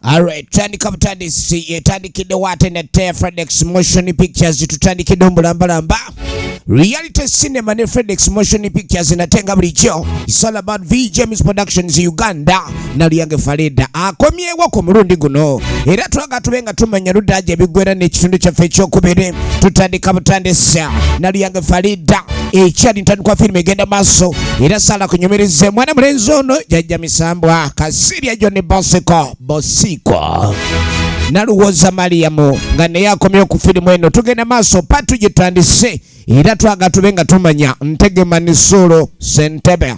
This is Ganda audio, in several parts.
Alright, tandika butandisi tandikidde watenete Fredex Motion Pictures tutandikidde omulamba Reality Cinema ne Fredex Motion Pictures natenga bulijjo. It's all about V James Productions Uganda. Nalyange Farida akomyewo ku mulundi guno era twaga tubenga tumanya ludaje bigwera n'ekitundu kyaffe ekyokubiri tutandika butandisa Nalyange Farida ekyali ntandikwa filime egenda maaso era sala kunyumirize mwana mulenzi ono jajja misambwa Kasirya John Bosiko Naluwoza Mariamu nga naye akomyewo ku filimu eno tugenda maaso patu gitandise era twaga tubenga tumanya Ntegema Nisolo Sentebe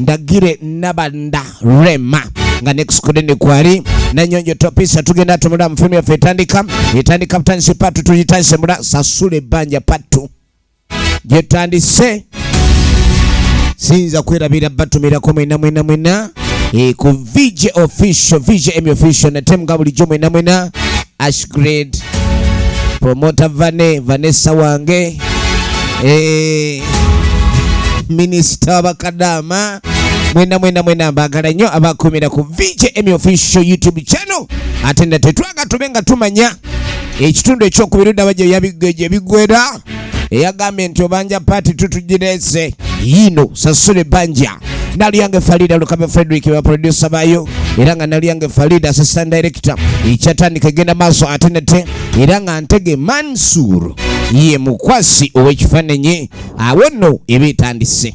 Ndagire Nabanda Rema nga next kudeni kwali na Nyonjo Topisa tugenda tumula mu filimu yaffe etandika butandise patu tuyitandise mula Sasule Banja patu gyetandise sinza kwerabira batumirako mwena ku VJ official VJM official na temuga bulijjo mwena Ashgrade promoter Vanessa wange minister bakadama mwena mbagala nnyo abakumira ku VJM official YouTube channel atenda tetwaga tubenga tumanya ekitundu ekyokubirudda bajja yabiggeje bigwera eyagambye nti obanja party tutugirese yino Sasule Banja Nalyange Farida Lukabe Frederick wa producer bayo era nga Nalyange Farida assistant director ikyatandika egenda maaso atenete era nga Ntege Mansur ye mukwasi ow'ekifaananyi awo nno ebitandise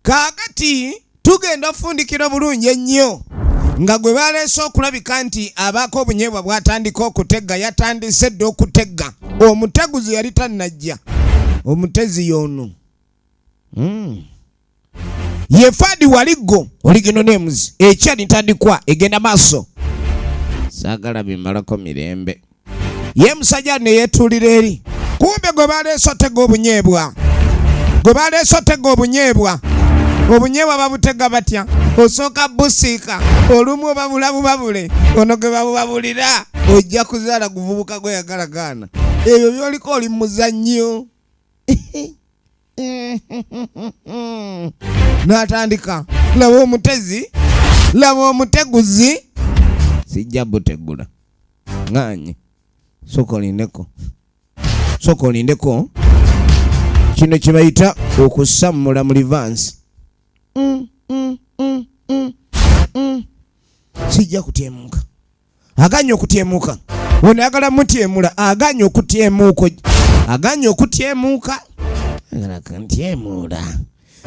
kaakati tugenda fundikira bulungi ennyo nga gwe baleese okulabika nti abaako obunyeebwa bwatandika okutega yatandise dde okutega omuteguzi yali tannajja omutezi yono ye Fadi Waligo Original Names ekyali ntandikwa egenda maaso saagala bimalako mirembe ye musajja ne yeetulira eri kumbe gwe baleese otega obunyeebwa obunyeebwa babutega batya osooka busiika olumu babule ono gwe babulira ojja kuzaala guvubuka gweyagala gaana ebyo byoliko oli muzannyo natandika laba omuteguzi sijja butegula nganye soka olindeko kino kibayita okusammula mu livansi sijja kutyemuka aganya okutyemuka ono ayagala mutyemula aganya okutyemuka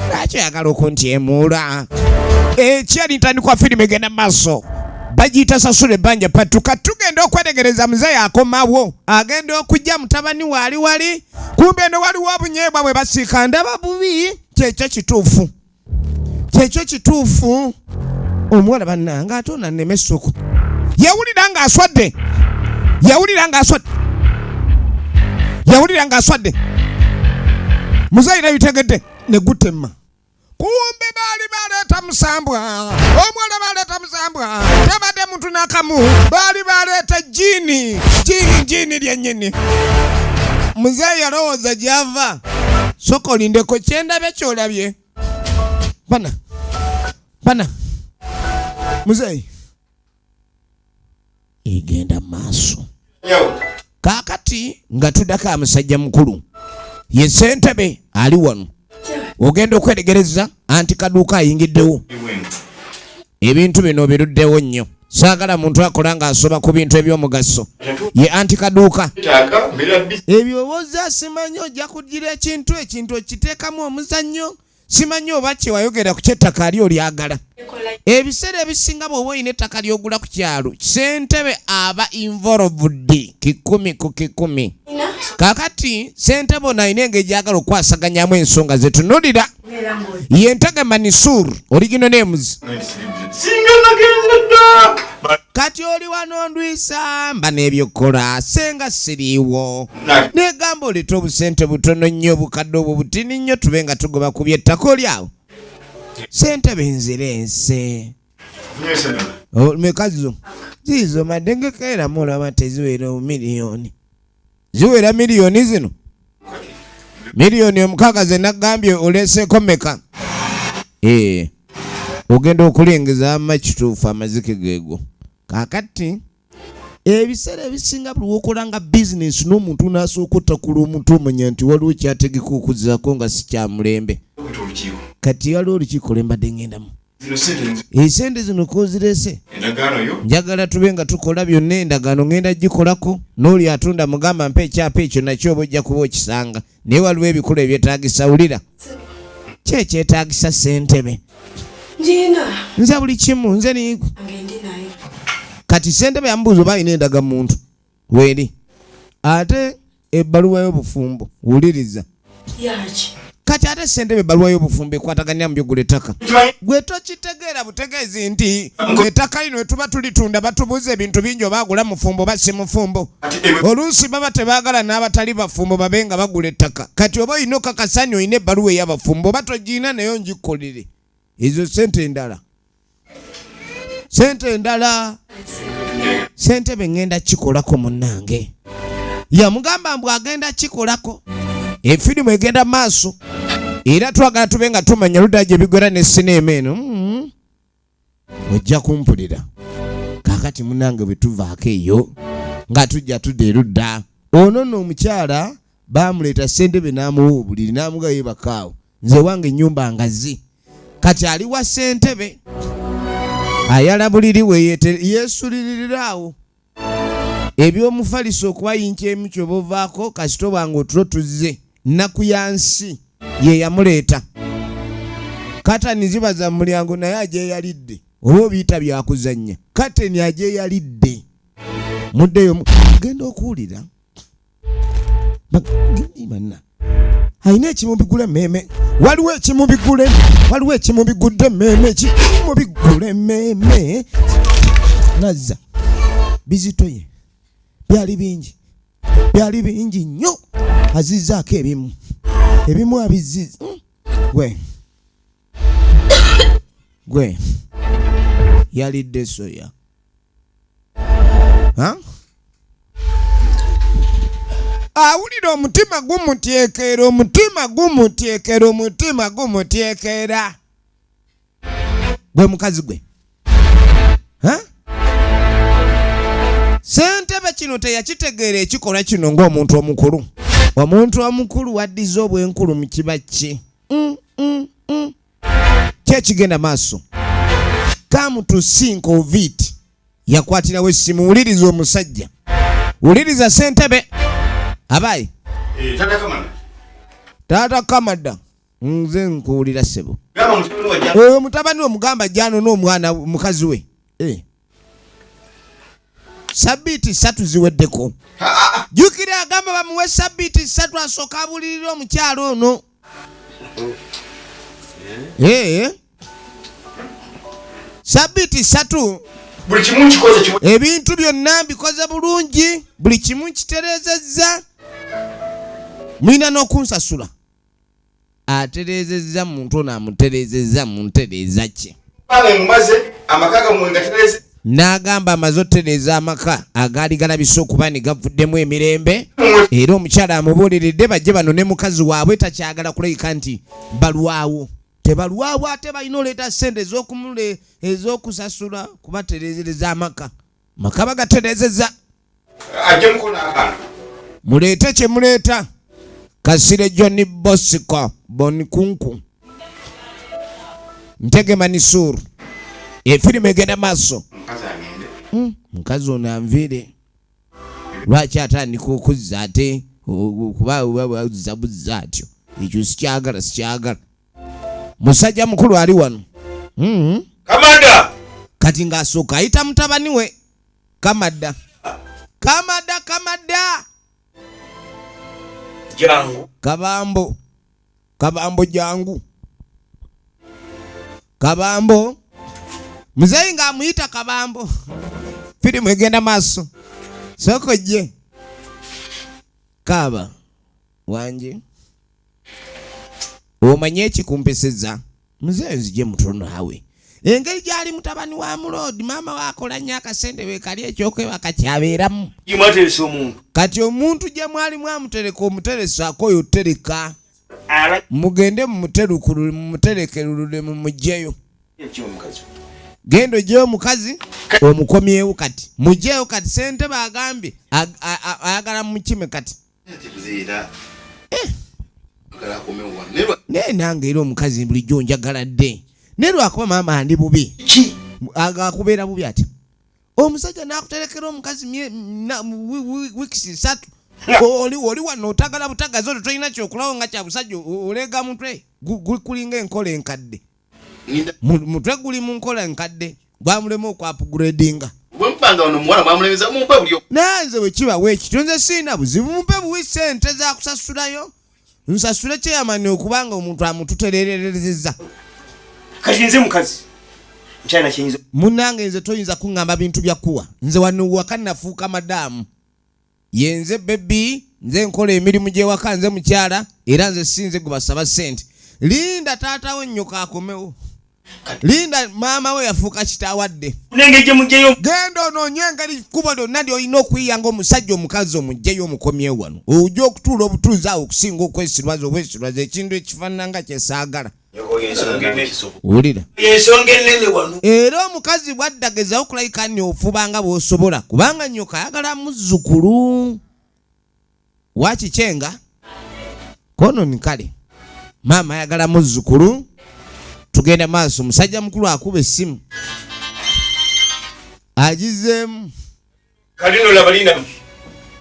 lwaki oyagala okuntyemula ekyali ntandikwa firimu egenda maaso bagiyita Sasule Banja patu katugenda okwetegereza muzeeyi akomawo agenda okujja mutabani wali kumbe eno waliwo obunyeebwa bwe basiika ndaba bubi kyekyo kituufu omuwala bannanga ate onannema essuku yawulira nga aswadde muzeeyi nabitegedde ne gutema kumbe baali baleeta musambwa omuwala baleeta musambwa tabadde muntu nakamu baali baleeta jini lyennyini muzeeyi yalowooza gyava soka olindeko kyendabye kyolabye bana muzeeyi egenda maaso kaakati nga tuddako amusajja mukulu ye Ssentebe ali wano ogenda okwetegereza anti kaduuka ayingiddewo ebintu bino biruddewo nnyo saagala muntu akola nga asoba ku bintu ebyomugaso ye anti kaduuka ebyo oboza simanyi ojja kugira ekintu okiteekamu omuzannyo simanyi oba kyewayogera ku kyettaka ali olyagala ebiseera ebisinga bw'oba olina ettaka ly'ogula ku kyalo Ssentebe aba involved kikumi ku kikumi kakati Ssentebe ono alina engeri gyagala okwasaganyamu ensonga zetunulira ye Ntegema Nisolo Original Names kati oli wano ndwisa mba n'ebyokola senga siriiwo negamba oleta obusente butono nnyo obukadde obwo butini nnyo tube nga tugoba ku byettaka oli awo Ssentebe nzirense mekazo zizo madengekera mulaba teziwera miliyoni ziwera miliyoni zino miliyoni omukaaga ze nagambye oleseeko meka ogenda okulengeza amakituufu amazike geego. Kakati ebiseera ebisinga buli wokola nga bizinesi n'omuntu n'asooka otakula omuntu omanya nti waliwo kyategeka okuzaako nga si kya mulembe. Kati waliwo olukiiko lwe mbadde ngendamu. Esente zino kozirese njagala tube nga tukola byonna endagaano ngenda gikolako n'oli atunda mugamba mpa ekyapa ekyo nakyo oba ojja kuba okisanga naye waliwo ebikulu ebyetaagisa wulira kyekyetaagisa ssentebe nze buli kimu nze ni kati ssentebe yamubuuza oba alina endaga muntu weeri ate ebbaluwa y'obufumbo wuliriza kati ate ssentebe ebbaluwa y'obufumbo ekwataganya mu byogula ettaka gwe tokitegeera butegeezi nti ettaka lino wetuba tulitunda batubuuza ebintu bingi oba agula mufumbo oba si mufumbo oluusi baba tebaagala n'abatali bafumbo babe nga bagula ettaka kati oba olina okakasani olina ebbaluwa ey'abafumbo oba togiina naye ongikolere ezo ssente endala ssentebe ngenda kikolako munnange yamugamba mbw agenda kikolako efirimu egenda maaso era twagala tube nga tumanya ludda gye bigwera ne sinema eno ojja kumpulira kakati munnange bwe tuvaako eyo nga tujja tudda erudda ono nno omukyala baamuleeta ssentebe n'amuwa obuliri n'amuga yebakaawo nze wange ennyumba ngazi kati ali wa ssentebe ayala buliri we yeesuliriraawo eby'omufaliso okuba yinkyemu kyoba ovaako kasito bwange otulo tuzze nnaku ya nsi ye yamuleeta katani zibaza mu mulyango naye agyeyalidde oba obiyita byakuzannya kateni agyeyalidde muddeyo genda okuwulira manna alina ekimubigula meme waliwo ekimubigudde meme ekimubigule meme nazza bizitoye byali bingi nnyo azizzaako ebimu abiziza gwe yalidde soya awulira omutima gumutyekera gwe mukazi gwe ssentebe kino teyakitegeera ekikolwa kino ng'omuntu omukulu waddiza obwenkulu mu kiba kye kyekigenda maaso kamutusinka oviti yakwatirawo essimu wuliriza omusajja wuliriza ssentebe abayi taata kamada nze nkuwulira ssebo oyo mutabani omugamba jano n'omwana mukazi we sabbiiti 3 ziweddeko jukira agamba bamuwe sabbiiti 3 asooka abulirira omukyalo ono sabbiiti 3 buli kimu nkikoze ebintu byonna mbikoze bulungi buli kimu nkitereezezza mwina n'okunsasula atereezezza muntu ono amutereezezza mu ntereeza kye n'agamba amaze otereeza amaka agaali galabise okuba ne gavuddemu emirembe era omukyala amubuuliridde bajje bano ne mukazi waabwe takyagala kulabika nti tebalwawo ate balina oleeta ssente ez'okusasula kubatereezereza amaka bagatereezezza muleete kye muleeta Kasire Johnny Bosco Bonikunku Ntege Manisuru efirimu egenda maaso mukazi ono anviire lwaki atandika okuzza ate kubazzabuza atyo ekyo sikyagala musajja mukulu ali wano Kamada kati ng'asooka ayita mutabani we Kamada jangu Kabambo jangu Kabambo muzeyi ng'amuyita Kabambo firimu egenda maaso soko je kaba wanje omanye ekikumpeseza muzeyi nzije mutono awe engeri gyali mutabani wa mulodi mama wakola nnyo akasente wekali ekyokweba kakyabeeramu imateresa omuntu kati omuntu gye mwali mwamutereka omuteresaako oyo tereka mugende mumuterekerulule mumugjeyo Gendo gye mukazi omukomyewo kati mujeewo kati ssentebe agambye ayagala mukime kati naye nange era omukazi bulijjo njagala dde naye lwakuba maama andi bubi agakubeera bubi ati omusajja n'akuterekera omukazi wiikisi 3 oli wano otagala butagazi oto tolina kyokulawo nga kya busajja olega mutwe gukulinga enkola enkadde mutwe guli mu nkola enkadde gwamulema okwapugradinga nanze wekiba weekityo nze siina buzibu mumpe buwi sente zakusasulayo nsasule kyeyamani okubanga omuntu amututerererezeza kati nze mukazi nkyalina kiyinza munnange nze toyinza kuŋŋamba bintu byakuwa nze wano waka nafuuka madaamu yenze bebi nze nkola emirimu gyewaka nze mukyala era nze sinze gubasaba sente linda taatawo nnyoka akomewo linda maama we yafuuka kitaawadde genda onoonye engeri kkubo lyonna lyolina okuyiyanga omusajja omukazi omugjeyo omukomyewo wano ojja okutuula obutuuzi awo okusinga okwesirwaza obwesirwaza ekintu ekifaanana nga kyesaagala wulira era omukazi bwaddagezawo okulayika nti ofubanga bw'osobola kubanga nnyoka ayagala muzzukulu wakikyenga kono ni kale maama ayagala muzzukulu tugenda maaso omusajja mukulu akuba essimu agizeemu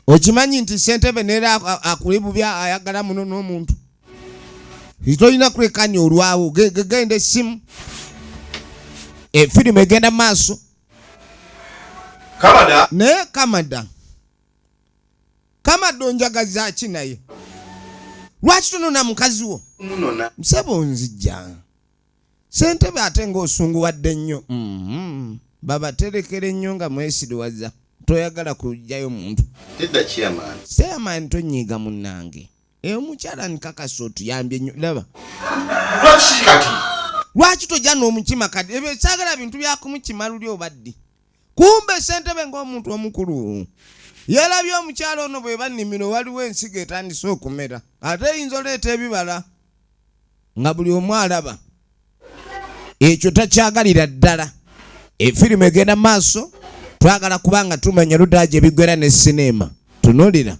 okimanyi nti ssentebe neera akuli bubi ayagala muno n'omuntu tolina kulekanya olwawo genda essimu efirimu egenda maaso naye kamada onjagaza ki naye lwaki tonona mukazi wo nsaba onzijja ssentebe ate ng'osunguwadde nnyo babaterekera ennyo nga mwesiriwaza toyagala kujjayo muntu seyamaani tonyiiga munnange omukyala nkakasa otuyambye nnyo laba lwaki tojja n'omukima kati ebyo saagala bintu byakumukima luli obaddi kumbe ssentebe ng'omuntu omukulu yeerabye omukyala ono bwe bannimiro waliwo ensigo etandise okumera ate eyinza oleeta ebibala nga buli omu alaba ekyo takyagalira ddala efirimu egenda maaso twagala kubanga tumanya ludda gye bigwera ne sinema tunulira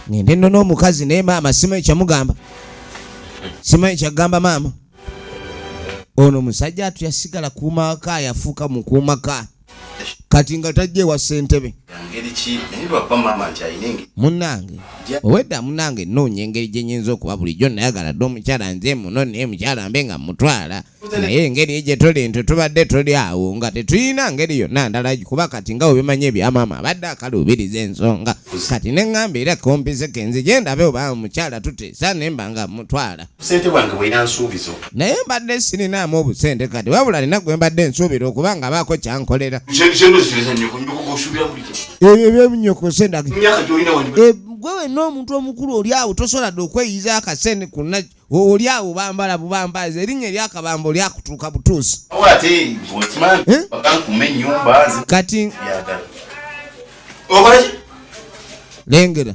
ngende nno n'omukazi naye maama simanyi kyamugamba simanyi kyagamba maama ono omusajja atu yasigala kuumawaka yafuuka mukuumaka kati nga tajja ewa ssentebe munnange owedda munnange nnoonya engeri gye nyinza okuba bulijjo nayagala dde omukyala nze muno naye mukyala mbe nga mutwala naye engeri gye tuli nti tubadde tuli awo nga tetulina ngeri yonna ndala kuba kati nga webimanyi ebyamaama abadde akaluubiriza ensonga kati neŋŋamba era kompise kenzi gye ndabe oba mukyala tuteesa ne mba nga mutwala naye mbadde sirinaamu obusente kati wabula nina gwe mbadde nsuubira okubanga abaako kyankolera ebyo ebyemunyoko sendage gwe wenna omuntu omukulu oli awo tosobola dde okweyiza akasente kuna oli awo bambala bubambazi erinnya eryakabamba olyakutuuka butuusi kati lengera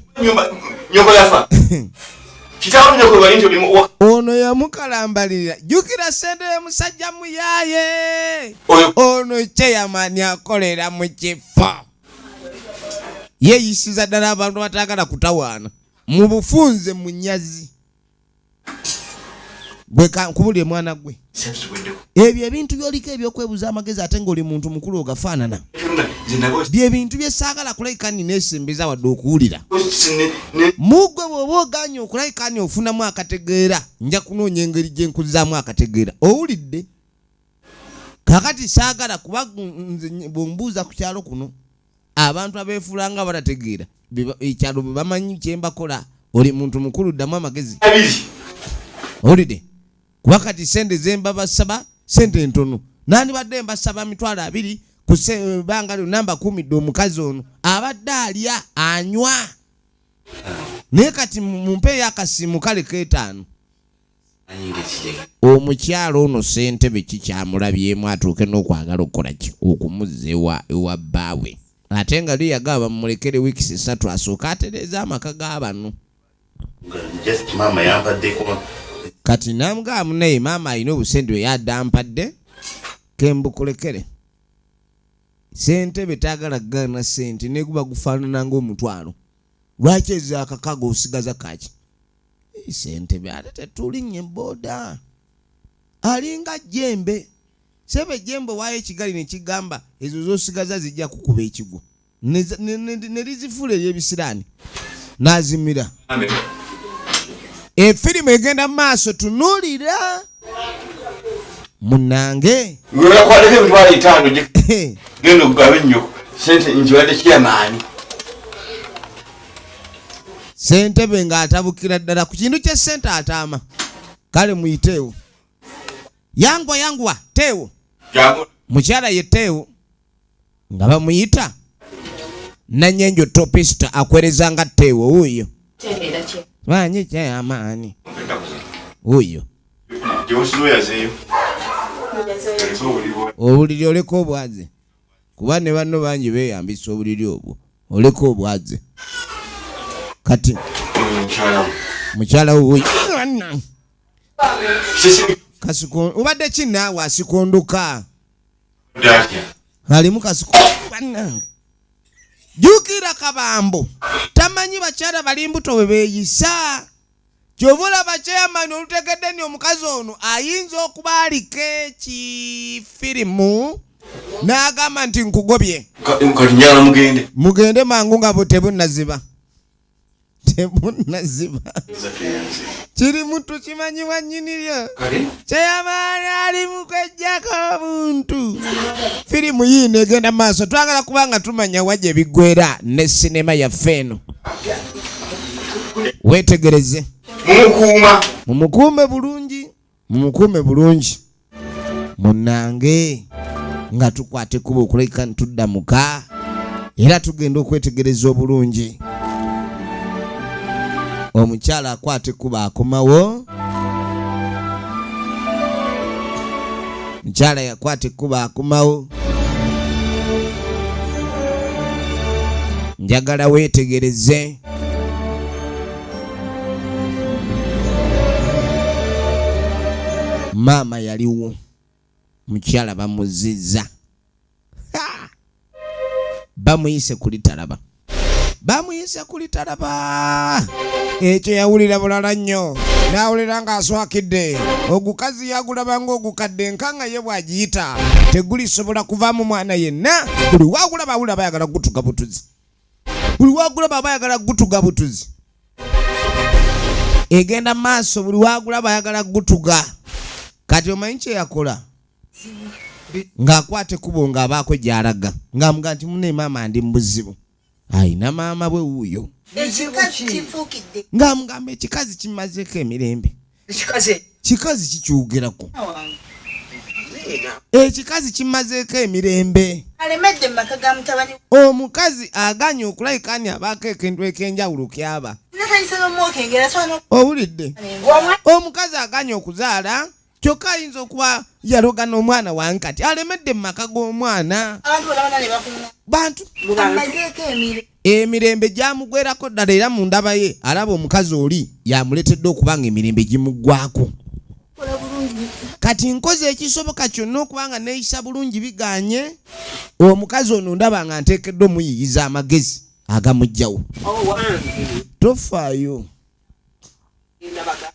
ono yamukalambalira jjukira ssentebe musajja muyaaye ono kyeyamani akolera mu kifo yeeyisiza ddala abantu bataagala kutawaana mu bufunze munyazi gwe nkubulye mwana gwe ebyo ebintu byoliko ebyokwebuza amagezi ate ng'oli muntu mukulu ogafaanana bye bintu byesaagala kulayika nni neesembeeza wadde okuwulira mugwe bw'oba oganye okulayika nni ofunamu akategeera nja kunoonya engeri gye nkuzaamu akategeera owulidde kakati saagala kuba bw'ombuuza ku kyalo kuno abantu abeefuulanga batategeera ekyalo bwe bamanyi kyembakola oli muntu mukulu ddamu amagezi owulidde kuba kati sente zemba basaba sente ntono nandibadde mbasaba 20,000 ku banga namba 10 omukazi ono abadde alya anywa naye kati mumpeeyo akasimu kale k5 omukyalo ono ssentebe kikyamulabyemu atuuke n'okwagala okukola ki okumuzza ewa bbaawe ate nga liyagaba mumulekere wiikisi 3 asooka atereeza amaka g'abano Just mama yampadde ko. Kati namugamba naye maama alina obusente bwe yadampadde kembukulekere. Sente betagala gana sente neguba gufaanana ng'omutwalo. Lwaki ezakakaga osigaza kaki? Sente byate tetulinye boda. Alinga jembe. Sebe jembe waye kigali ne kigamba ezo zosigaza zijja kukuba ekigo. Ne lizifule ebyebisirani. Nazimira. Amen. Firimu egenda maaso tunulira. Munange. Ngora kwaleke bitwala 5 gendo kugabe nnyo. Sente njiwadde kyamaani. Sente benga atabukira ddala ku kintu kye sente atama. Kale muyiteewo. Yangwa teewo. Jango. Mukyala ye teewo. Nga bamuyita. Nanyenjo topista akwereza nga teewo uyo. Banyi kyamaani. Uyo. Josino yazeyo. Obuliri oleko obwaze. Kuba ne banno bangi beeyambisa obuliri obwo. Oleko obwaze. Kati mukyala uyo. Kasiko ubadde kinaawe asikonduka. Alimu kasiko. Jukira kabambo. Tamanyi bakyala bali mbuto we beeyisa. Kyovula bakyamani olutegedde nti omukazi ono ayinza okuba aliko ekifirimu n'agamba nti nkugobye. Kati njala mugende. Mugende mangu nga tebunnaziba. Tebunnaziba. Kiri mutu kimanyiwa nnyiniryo. Kyeyamaani ali mu kweggyako omuntu. Firimu yiino egenda maaso twagala kubanga tumanya wajja ebiggwera ne sinema yaffe eno. Weetegereze. Mumukuume bulungi. Munange nga tukwate kuba okuleka ntudda muka era tugenda okwetegereza obulungi. Omukyala akwate kuba akomawo. Mukyala yakwate kuba akomawo. Njagala weetegereze. Mama yaliwo. Mukyala bamuzizza. Bamuyise kulitalaba. Ekyo yawulira bulala nnyo. Nawulira ng'aswakidde. Ogukazi yagulaba ng'ogukadde nkanga ye bw'agiyita. Tegulisobola kuvaamu mwana yenna. Buli wagulaba awulira bayagala gutuga butuzi. Egenda maaso buli wagulaba ayagala gutuga. Kati omanyi kye yakola? Ng'akwate kubo ng'abaako gy'alaga. Ng'amuga nti mune maama ndi mu buzibu. Ayina maama bwe wuuyo. Ng'amugamba ekikazi kimazeeko emirembe. Kikazi kikyugerako. Ekikazi kimazeeko emirembe. Alemedde maka ga mutabani. Omukazi aganye okulayika ani abaako ekintu ekyenjawulo kyaba. Owulidde? Omukazi aganye okuzaala kyokka ayinza okuba yaloga n'omwana wange kati alemedde mu maka g'omwana. Bantu emirembe gyamugwerako ddala era mu ndaba ye alaba omukazi oli yamuletedde okuba nga emirembe gimuggwako. Kati nkoze ekisoboka kyonna okubanga neeyisa bulungi biganye. Omukazi ono ndaba nga nteekedde omuyiyiza amagezi agamugjawo. Tofaayo.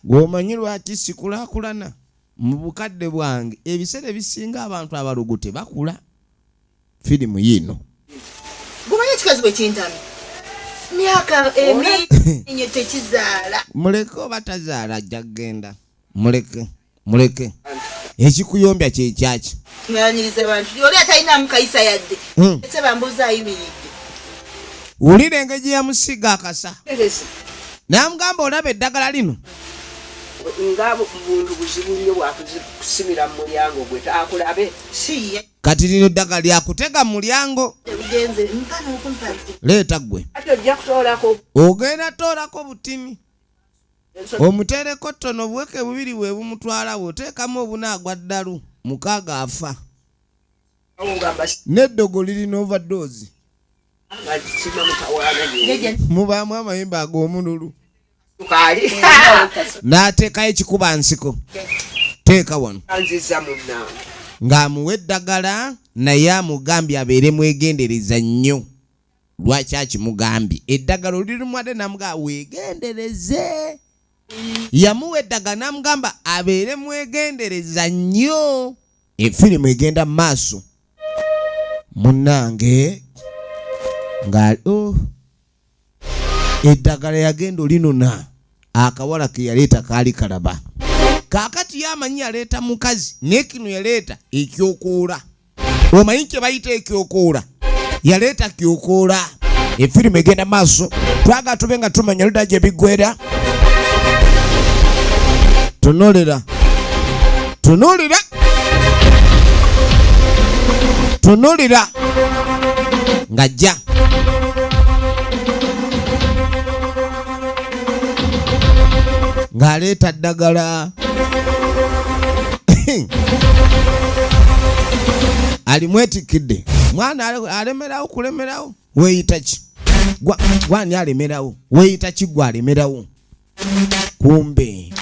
Gwomanyi lwaki sikulaakulana? Mu bukadde bwange ebiseera ebisinga abantu abalugu tebakula. Firimu yiino. Gumanyi ekikazi bwe kintamye? Myaka enye tekizaala. Muleke oba tazaala ajja kgenda. Muleke. Ekikuyombya kye kyaki? Nganyiriza bantu. Oli atalinamu kayisa yadde. Ese bambuza ayimiridde. Wulira engeri gye yamusiga akasa. Namugamba olaba eddagala lino. Ngabo buntu buzibu nnyo bwakusimira mu mulyango gwe takulabe. Siye. Kati lino eddagala lyakutega mu mulyango. Tebugenze mpana okumpazi. Leeta ggwe. Ate ojja kutoolako. Ogenda toolako butini. Omuteereko ttono buweke bubiri bwe bumutwalawo oteekamu obunaagwa ddalu mukaaga afa. N'eddogo lirina overdose. Mubaamu amayembe ag'omululu. Kali. N'ateekayo ekikuba nsiko. Teeka wano. Anziza munna. Ng'amuwa eddagala naye amugambye abeere mwegendereza nnyo. Lwaki akimugambye? Eddagala olirimuwadde n'amugamba weegendereze. Yamuwa eddagala n'amugamba abeere mwegendereza nnyo. Efirimu egenda mu maaso. Munnange nga eddagala yagenda olinona akawala ke yaleeta kaali kalaba. Kaakati yamanyi yaleeta mukazi naye kino yaleeta ekyokoola. Omanyi kye bayita ekyokoola? Yaleeta kyokoola. Efirimu egenda maaso. Twaga tube nga tumanya ludda gye biggwera. Tunuulira. Tunuulira. Tunuulira. Ng'ajja. Ng'aleeta ddagala. Alimwetikidde. Mwana alemerawo kulemerawo. Weeyita ki? Gwani alemerawo. Weeyita ki gwe alemerawo? Kumbe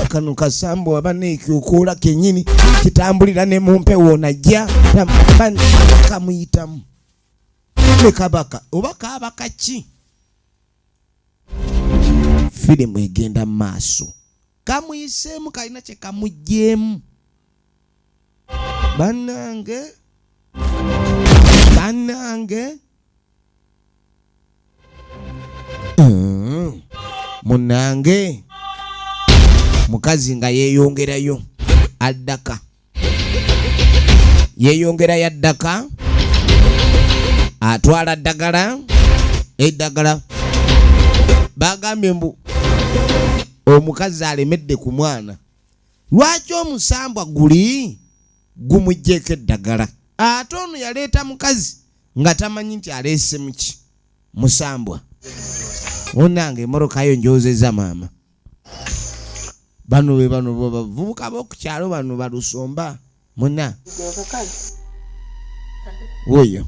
kano kasambo aba n'ekyokoola kennyini kitambulira ne mu mpewo najja kamuyitamu. Ne kabaka oba kaabaka ki? Firimu egenda mu maaso. Kamuyiseemu kalina kye kamugjeemu. Bannange. Munnange. Mukazi nga yeeyongerayo addaka. Yeeyongerayo addaka. Atwala ddagala. Eddagala. Bagambye mbu omukazi alemedde ku mwana. Lwaki omusambwa gumuggyeko eddagala? Ate ono yaleeta mukazi nga tamanyi nti aleese muki musambwa. Munnange emmotokayo njozeza maama. Bano bavubuka b'oku kyalo bano balusomba. Munna oyo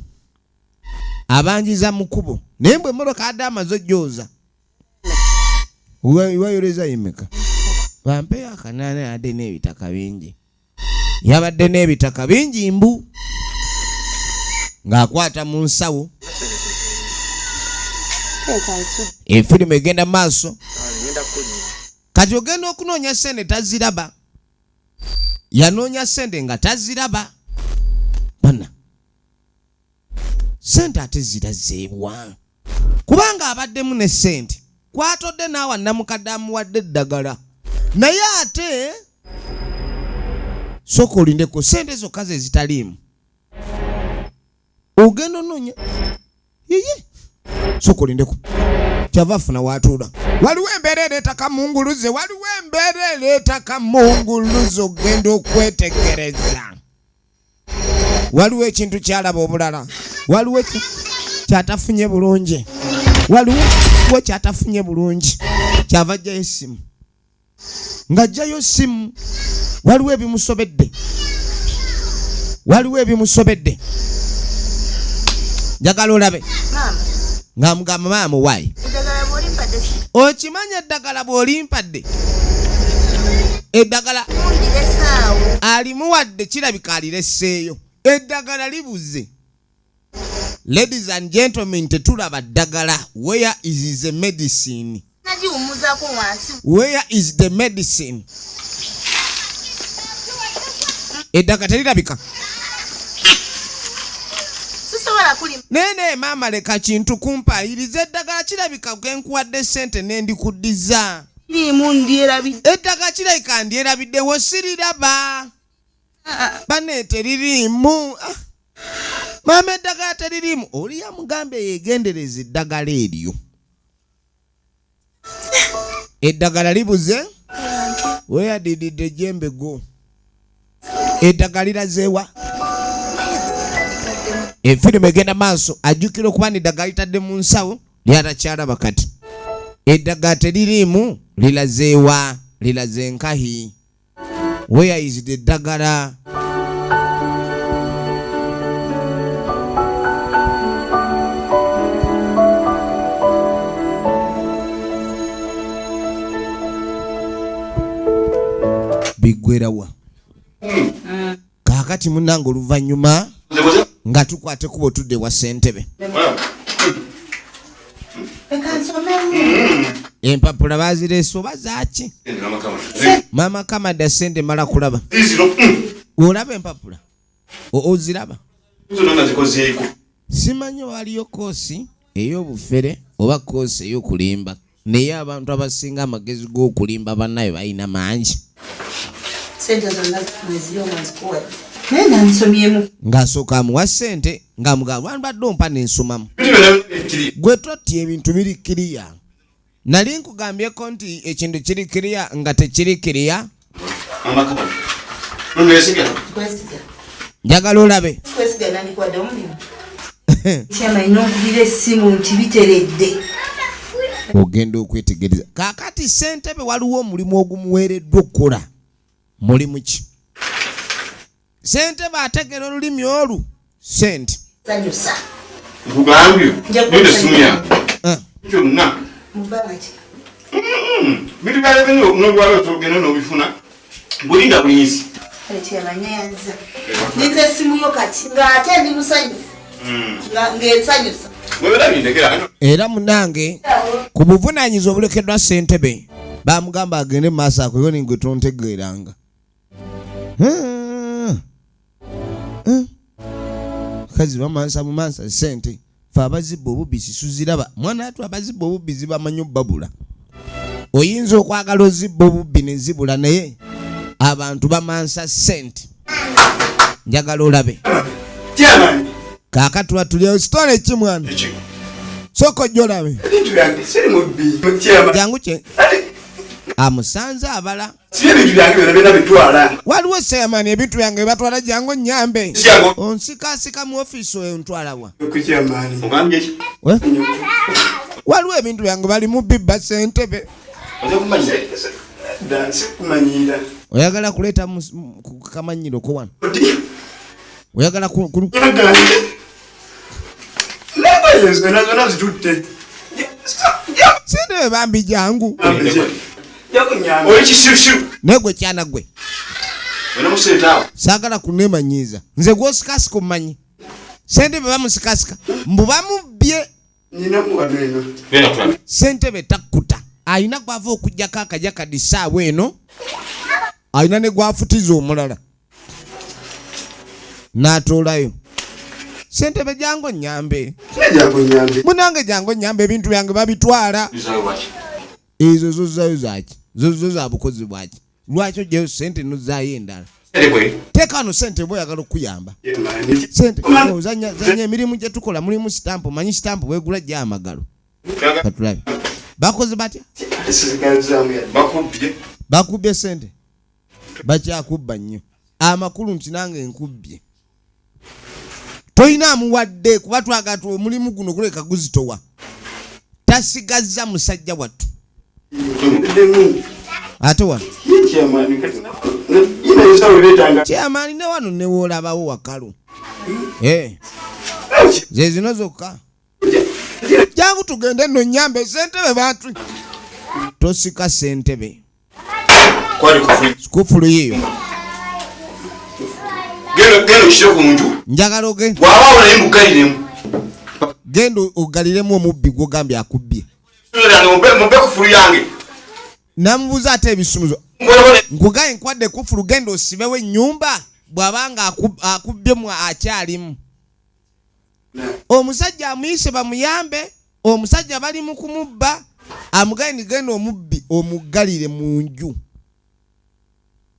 abanjiza mu kkubo naye bwe emmotoka adde amaze ojjooza. Wayoleza yimeka. Bampeyo akanaana yadde n'ebitaka bingi. Yabadde n'ebitaka bingi mbu. Ng'akwata mu nsawo. Efirimu egenda maaso. Kati ogenda okunoonya ssente taziraba. Yanoonya ssente nga taziraba. Bana ssente ate zirazeebwa. Kubanga abaddemu ne ssente. Kwatodde naawe namukadde amuwadde eddagala. Naye ate sooka olindeko ssente zokka ze zitaliimu. Ogenda onoonya. Yeye. Sooka olindeko. Kyava afuna watuula. Waliwo embeera ereeta kamunguluze. Waliwo embeera ereeta kamunguluze ogenda okwetegereza. Waliwo ekintu kyalaba obulala. Waliwo kyatafunye bulungi. Waliwo kyatafunye bulungi. Kyava ajjayo essimu. Ng'ajjayo ssimu. Waliwo ebimusobedde. Waliwo ebimusobedde. Njagala olabe. Ng'amugamba maama waayi. Okimanya eddagala bw'olimpadde. Eddagala alimuwadde kirabika aliresseeyo. Eddagala libuze. Ladies and gentlemen, tetulaba ddagala. Where is the medicine? Where is the medicine? Eddagala terirabika. Nene maama leka kintu kumpayiriza eddagala kirabika genkuwadde ssente n'endikuddiza. Eddagala kirabika ndyerabiddewo siriraba. Bane teririimu. Maama eddagala teririimu. Oli yamugambe yeegendereza eddagala eryo. Eddagala libuze. Where did the jembe go? Eddagala lirazeewa. Efirimu egenda maaso. Ajjukira okuba n'eddagala litadde mu nsawo lyatakyalaba kati. Eddagala teririimu lirazeewa. Liraze nkahi. Where is the ddagala? biggwerawa kakati munange oluvannyuma nga tukwate kuba otudde wa ssentebe empapula bazireese oba zaaki maama kamada sente mala kulaba olaba empapula oziraba simanyi waliyo koosi ey'obufere oba koosi ey'okulimba naye abantu abasinga amagezi g'okulimba bannayo balina mangi ng'asooka amuwa ssente ng'amugamba lwandibadde ompa n'ensomamu gwe totya ebintu biri kiriya nali nkugambyeko nti ekintu kiri kiriya nga tekiri kiriya njagala olabe ogenda okwetegereza kakati ssentebe waliwo omulimu ogumuweereddwa okukola mulimu ki ssentebe ategera olulimi olu sente nkugambye ninde simu yange kyonna bintu byalebeni nolwalo togenda n'obifuna bulinda buyinzi ninze simuyo kati ng'ate ndi musanyufu ng'ensanyusa era munange ku buvunaanyiza obulekeddwa ssentebe bamugamba agende mu maaso akoyo ningwe tontegeeranga kazi bamansa bumansa ssente fe abazibba obubisi suziraba mwana atu abazibba obubbi bamanyi obbabula oyinza okwagala ozibba obubbi ne zibula naye abantu bamansa ssente njagala olabe kaakati watulyawo sitole ki mwana sooka ojja olabe jangu kye amusanze abala waliwo seyamani ebintu byange batwala jangu nyambe onsikasika mu ofiisi oyo ntwalawa waliwo ebintu byange bali mu bibba ssentebe oyagala kuleeta kamanyiroko wano oyagala sentebe bambi jangu negwe kyana gwe saagala kunemanyiiza nze gwosikasika omumanyi ssentebe bamusikasika mbu bamubbye ssentebe takkuta alina gwava okugjako akajakadi saawa eno alina ne gwafutiza omulala n'atoolayo ssentebe jangu nyambe munange jangu nyambe ebintu byange babitwala ezo zozayo zaki zo za bukozi bwaki lwaki ojjayo ssente nozaayo endala teeka wano ssente bwe oyagala okuyamba ssente zanya emirimu gye tukola mulimu sitampu manyi sitampu weegula gya amagalo katulabe bakoze batya bakubbye ssente bakyakubba nnyo amakulu nti nange nkubbye toyina amuwadde kuba twagala omulimu guno guleka guzitowa tasigazza musajja wattu ate wano kyamaani ne wano newoolabawo wakalu ze zino zokka jangu tugende nno nyambe ssentebe bantu tosika ssentebe kufulu yiyo njagala ogende genda ogaliremu omubbi gwogambye akubbye namubuuza ate ebisumuzo nkugaye nkwadde kufulu genda osibewo ennyumba bw'abanga akubyemu akyalimu omusajja amuyise bamuyambe omusajja bali mu kumubba amugaye nigenda omubbi omuggalire mu nju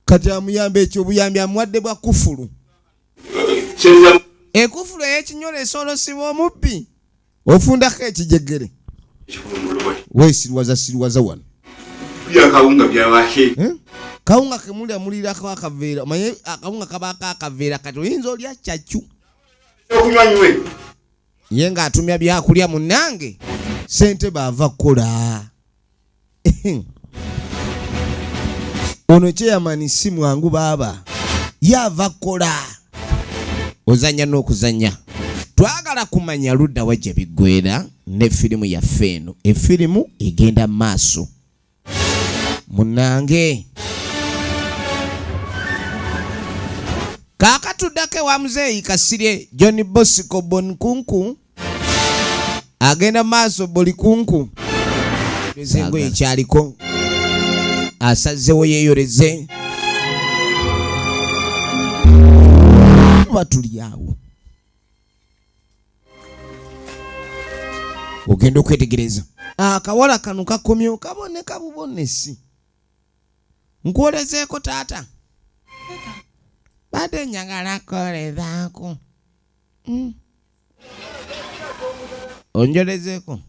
kati amuyambe ekyo obuyambi amuwadde bwa kufulu ekufulu ey'ekinyolo esolosibwa omubbi ofundako ekijegere weesirwaza wano kawunga kemulya mulirako akaveera manye akawunga kabako akaveera kati oyinza olya kyakyu ye ng'atumya byakulya munnange ssente baava kukola ono kyeyamani si mwangu baaba yaava kukola ozanya n'okuzanya twagala kumanya ludda wa gye biggwera ne firimu yaffe eno efirimu egenda maaso munnange Kakatuddako wa muzeeyi Kasirye John Bosco Bonkunku agenda maaso bolikunku ezengo ekyaliko asazewo yeeyoleze batuli awo ogenda okwetegereza akawala kano kakomyewo kaboneka bubonesi nkuwolezeeko taata badde njagala kwolezaako onjolezeeko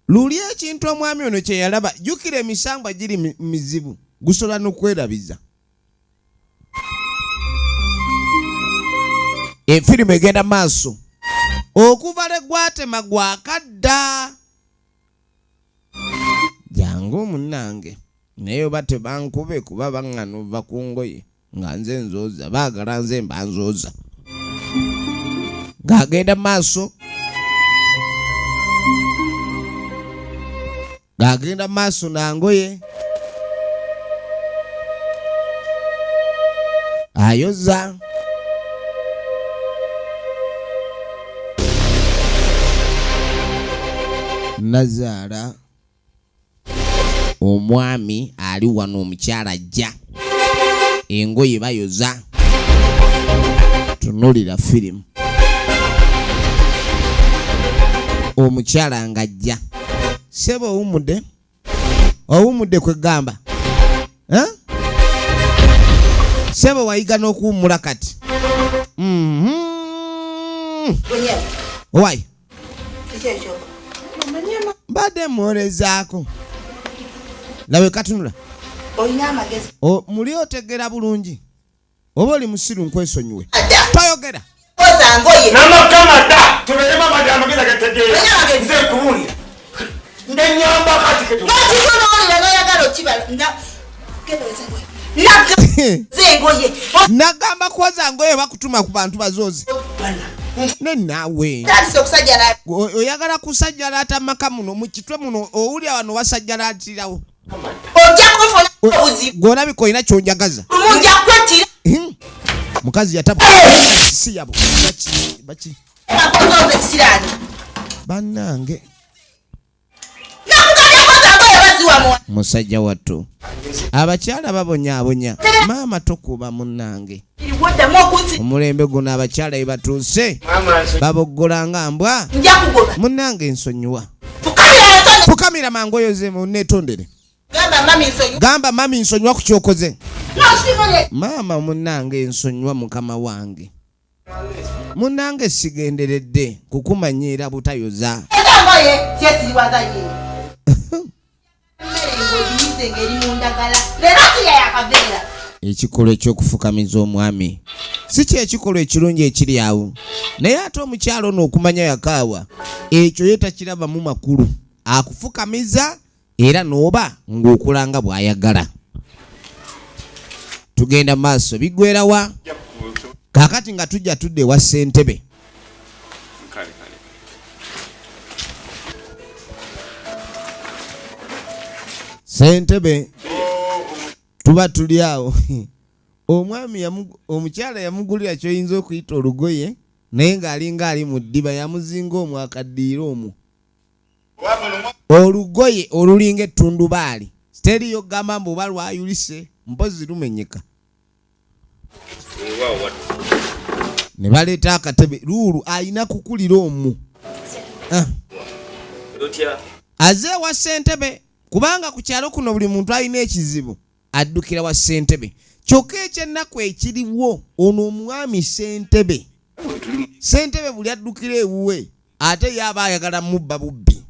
luli ekintu omwami ono kye yalaba jjukira emisangwa giri mizibu gusobola n'okwerabiza efirimu egenda maaso okuva legwatema gwakadda jangu munnange naye oba tebankube kuba baŋŋana ova ku ngoye nga nze nzooza baagala nze mba nzooza ng'agenda maaso ng'agenda maaso nangoye ayoza nazaala omwami ali wano omukyala ajja engoye bayoza tunulira firimu omukyala ng'ajja sebo owumudde kwegamba sebo wayiga n'okuwummula kati owayi mbadde mwolezaako lawe katunula muli otegera bulungi oba oli musiru nkwesonyiwe toyogera namakama da tubeema amagezi agategeera nze kuwulira ndenyamba kati nagamba kwoza ngoye bakutuma ku bantu bazoozi nenaawe oyagala kusajjalaata maka muno mu kitwe muno owulya wano wasajjalaatirawo gwolabika olina kyonjagaza mukazi yataba si yabo baki bannange musajja wattu abakyala babonyaabonya maama tokuba munnange omulembe guno abakyala ebatuuse baboggolanga mbwa munnange nsonyiwa fukamira mangoyoze munneetondere gamba mami nsonyiwa ku kyokoze maama munnange nsonyiwa mukama wange munnange sigenderedde kukumanyiira butayoza ekikolwa eky'okufukamiza omwami si kyekikolwa ekirungi ekiri awo naye ate omukyalo ono okumanya yakaawa ekyo ye takirabamu makulu akufukamiza era n'oba ng'okulanga bw'ayagala tugenda maaso biggwerawa kaakati nga tujja tudde ewa ssentebe ssentebe tuba tuli awo omwami omukyala yamugulira kyoyinza okuyita olugoye naye ng'alinga ali mu ddiba yamuzinga omwakaddiira omwo olugoye olulinga ettundubaali teriyo gamba mbu oba lwayulise mpozi lumenyeka ne baleeta akatebe luulu alina kukulira omwo aze wa ssentebe kubanga ku kyalo kuno buli muntu alina ekizibu addukira wa ssentebe kyokka ekyennaku ekiriwo ono omwami ssentebe buli addukira ewuwe ate yaba ayagala mubba bubbi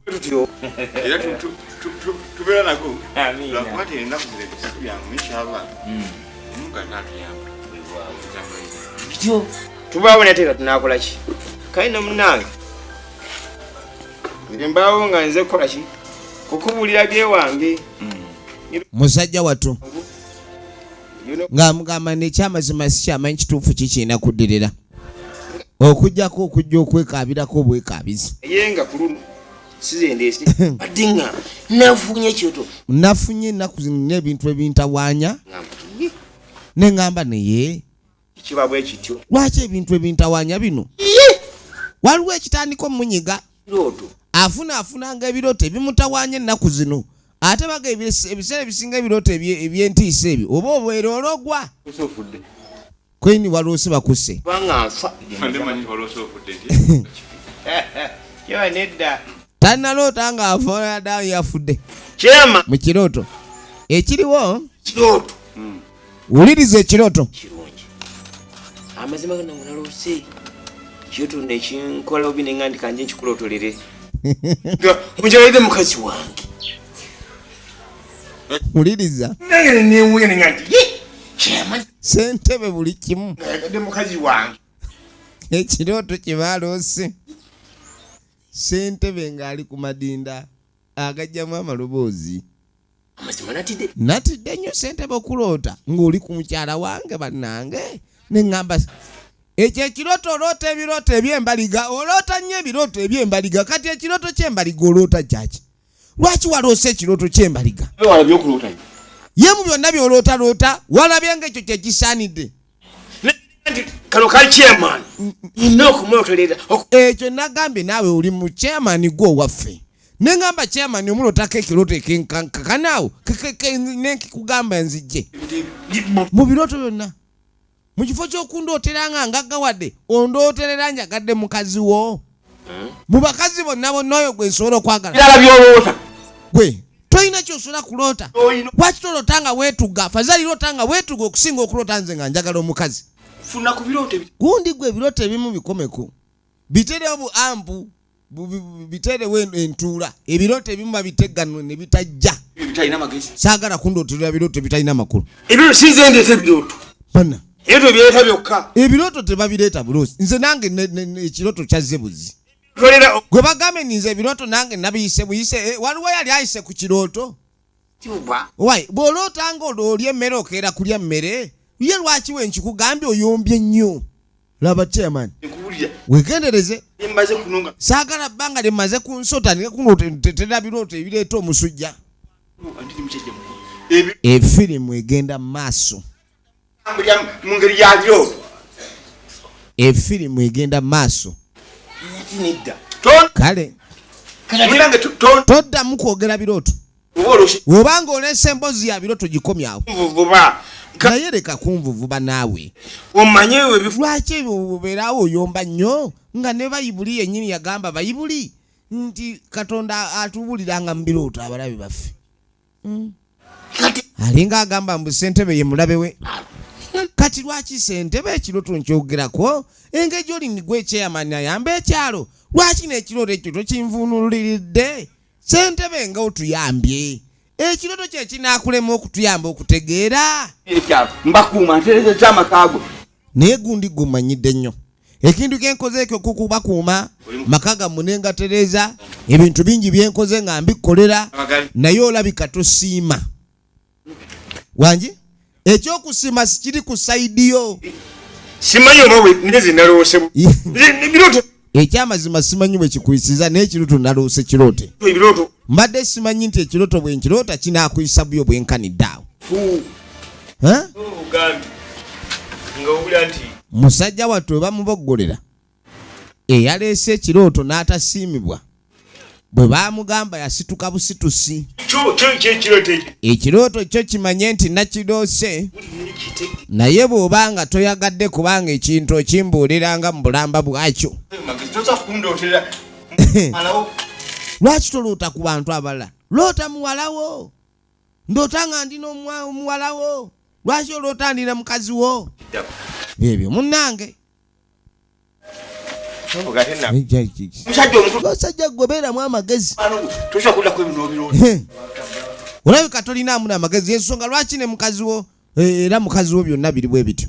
era tubeera nako lwakuba ennaku zebyangu inshallah munga natuyamba kityo tubaawo nateeka tunakola ki kalina munnange nze mbaawo nga nze kukola ki kukubulira byewange musajja wattu ng'amugamba nekyamazima si kyamanyi kituufu kikirina kuddirira okujjako okujja okwekaabirako obwekaabizi ye nga kululu sizendeesi badde nga nafunye kyoto nafunye ennaku zino n'ebintu ebintawaanya Nengamba naye kibabwe kityo lwaki ebintu ebintawanya bino waliwo ekitandiko munyiga kiroto afunanga ebirooto ebimutawanya ennaku zino ate baga ebiseera ebisinga ebirooto ebyentiisa ebyo oba obwere ologwa Osofudde. kweni waloose bakuse banga nfa Ande manyi walose ofudde. yewe nedda tannaloota nga afola ddala yafudde kyema mu kirooto ekiriwo kiroto wuliriza ekirooto kirungi amazima gano nalose kiroto nekinkola obi nenga ndi kanje nkikulotolere munjalaide mukazi wange wuliriza nange newuye nenga nti kyema ssentebe buli kimu nayagadde mukazi wange ekirooto kye baloose ssentebe ng'ali ku madinda agajjamu amaloboozi amazima natidde natidde nnyo ssentebe okuloota ng'oli ku mukyala wange bannange ne ŋŋamba ekyo ekirooto oloota ebirooto eby'embaliga oloota nnyo ebirooto eby'embaliga kati ekirooto ky'embaliga oloota kyaki lwaki waloose ekirooto ky'embaliga Wala byokulota. ye mu byonna by'olootaloota walabye ng'ekyo kye kisaanidde nti kano kali kyemaani nina okumwotolera ekyo nagambye naawe oli mu chairman gwo waffe ne ŋŋamba chairman omulootako ekirooto ekenkankanaawo nenkikugamba nzijje mu birooto byonna mu kifo ky'okundooteranga ngaggawadde ondooterera njagadde mukazi wo mu bakazi bonna bonna oyo gwe nsobola okwagala Birala byolota. gwe tolina kyosobola kuloota lwaki toloota nga weetuga fazali loota nga weetuga okusinga okuloota nze nga njagala omukazi funa ku birooto gundi gwe ebirooto ebimu bikomeko biterewo buampu biterewo entuula ebirooto ebimu babiteganwe ne bitajja Bitalina magezi. saagala kundooterera birooto bitalina makulu ebirooto sinze ndeeta ebirooto bana ebirooto byeleeta byokka ebirooto tebabireeta buloosi nze nange ekirooto kyazze buzi tolera gwe bagambe ninze ebirooto nange nabiyise buyise waliwo yali ayise ku kirooto kibuba wayi bw'olootanga olya emmere okeera kulya mmere ye lwaki wenkikugambye oyombye nnyo laba chairman nkubulira wegendereze embaze kunonga saagala bbanga limaze kunsota nikunotetera birooto ebireeta omusujja andiri mukyejja mu efirimu egenda mu maaso mu ngeri ya birooto efirimu egenda mu maaso nedda kale munange toddamu kwogera birooto oba olosi obanga oleese emboozi ya birooto gikomyawo nvuvuba naye leka kunvuvuba naawe omanye ebifu lwaki obeerawo oyomba nnyo nga ne bayibuli yennyini yagamba bayibuli nti katonda atubuliranga mu birooto abalabe baffe kati alinga agamba mbu ssentebe ye mulabe we kati lwaki ssentebe ekirooto nkyogerako engeri gy'oli nigwe chairman ayamba ekyalo lwaki n'ekirooto ekyo tokinvunuliridde ssentebe nga otuyambye ekirooto kye kinaakulema okutuyamba okutegeera Ekyalo. Mbakuuma ntereza ky'amakaago. naye gundi gumanyidde nnyo ekintu kyenkoze ekyo kukubakuuma maka gammwe nengatereza ebintu bingi byenkoze nga mbikolera naye olabika tosiima wangi ekyokusiima sikiri ku saidiyo simanyi oba we neze naloosemu ebirooto ekyamazima simanyi bwe kikuyisiza naye ekirooto naloose kiroote ebirooto mbadde simanyi nti ekirooto bwe nkiroota kinaakuyisa byo bwenkanidde awo obugambi nga obula nti musajja wattu we bamuboggolera eyaleese ekirooto n'atasiimibwa bwe baamugamba yasituka busitusi kyekirooto ekyo ekirooto kyo kimanye nti nakiroose naye bw'obanga toyagadde kubanga ekintu okimbuuliranga mu bulamba bwakyo magezi toza kundootera alawo lwaki toloota ku bantu abalala loota muwalawo ndoota nga ndina omuwalawo lwaki oloota ndina mukazi wo ebyo munnange musajja omukulu basajja gwebeeramu amagezi tosobola kuddako ebino obirooto olabika tolinaamu n'amagezi ensonga lwaki ne mukazi wo era mukazi wo byonna biri bwe bityo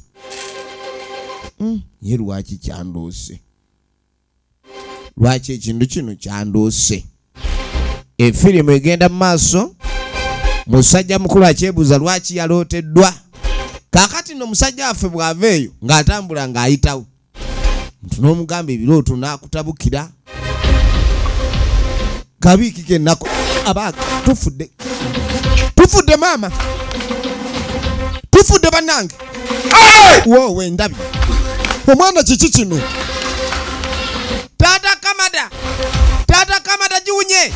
ye lwaki kyandoose lwaki ekintu kino kyandoose efirimu egenda mu maaso musajja mukulu akyebuuza lwaki yalooteddwa kaakati nno musajja waffe bw'ava eyo ng'atambula ng'ayitawo n'omugamba ebirooto n'akutabukira kabiiki kennako abaaga tufudde maama Kifudde bannange. Wowe ndabi. Omwana kiki kino? Tata Kamada jiwunye.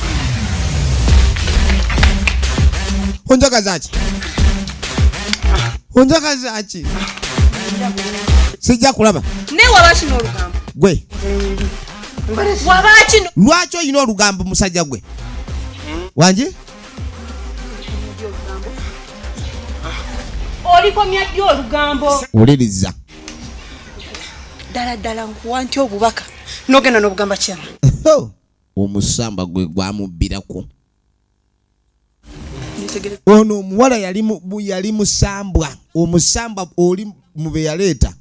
Onjagaza ki? Sijja kulaba. Ne waba kino olugambo. Gwe. Waba kino. Lwaki olina olugambo musajja gwe? Wanje? Olikomya ddi olugambo? Oliriza. Ddala nkuwa nti obubaka. N'ogenda n'obugamba kyama. Omusamba gwe gwamubbirako. Ono omuwala yali musambwa. Omusamba oli mube yaleeta.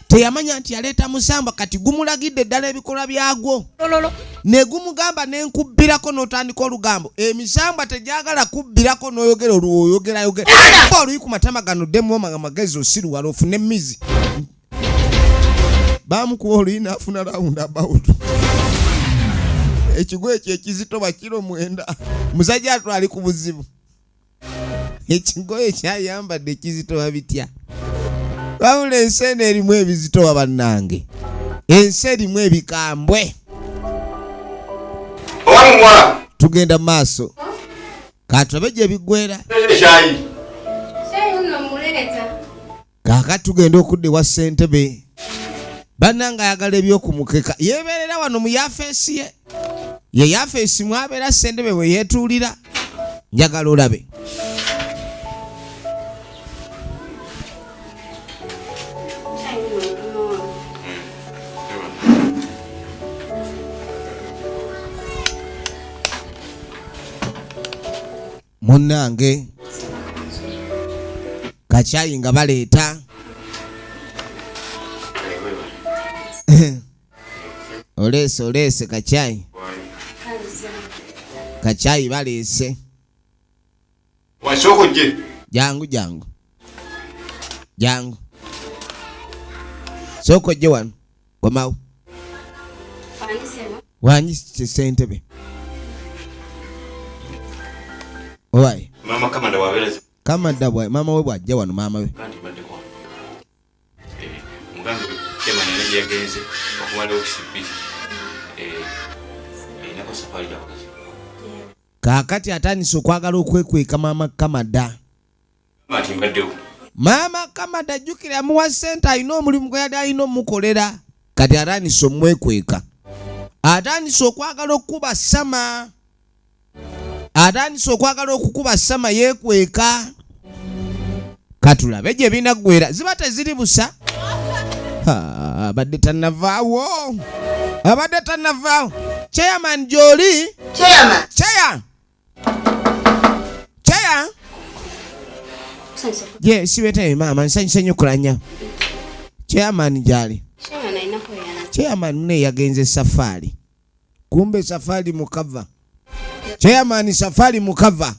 Teyamanya nti yaleeta musamba kati gumulagidde ddala ebikolwa byagwo. Ne gumugamba n'enkubbirako n'otandika olugambo. Emisamba tegyagala kubbirako n'oyogera oyogera. Oluyi ku matama gano ddemu amagezi osiruwala ofune emmizi. Bamukuwa oluyi n'afuna round about. Ekigo ekyo ekizito bakiro 9. Musajja atwali ku buzibu. Ekigo ekyayambadde ekizito babitya. Wabula ensi erimu ebizito wabannange. Ensi erimu ebikambwe. Tugenda maaso. Katulabe gye biggwera. Kaakati tugenda okudde wa ssentebe. Bannange ayagala ebyokumukeka. Yeebeerera wano mu yafeesi ye. Ye yafeesi mwabeera ssentebe we yeetuulira. Njagala olabe. Munnange kacyayi nga baleeta. Oleese kacyayi. Kacyayi baleese. Wasoko je. Jangu. Soko je wano. Komawo. Wanyi ssentebe. Owai. Mama Kamada wabeleza. Kamada bwa mama we bwajja wano mama we. Kandi badde kwa. Mugambe kema nene yagenze okumala okisipi. Inako safari ya kazi. Kaakati atandise okwagala okwekweka mama Kamada. Mati mbaddewo. Mama Kamada jjukira amuwa ssente alina omulimu gwe yali alina omukolera. Kati atandise omwekweka. Atandise okwagala okukuba sama. Atandise okwagala okukuba sama yeekweka. Katulabe gye binaggwera. Ziba teziri busa. Abadde tannavaawo. Chairman Joli. Chair. Ye siwete mama nsanyusenyo kulanya. Chairman jali. Chairman mune yagenze safari. Kumbe safari mukava. Chairman safari mukava.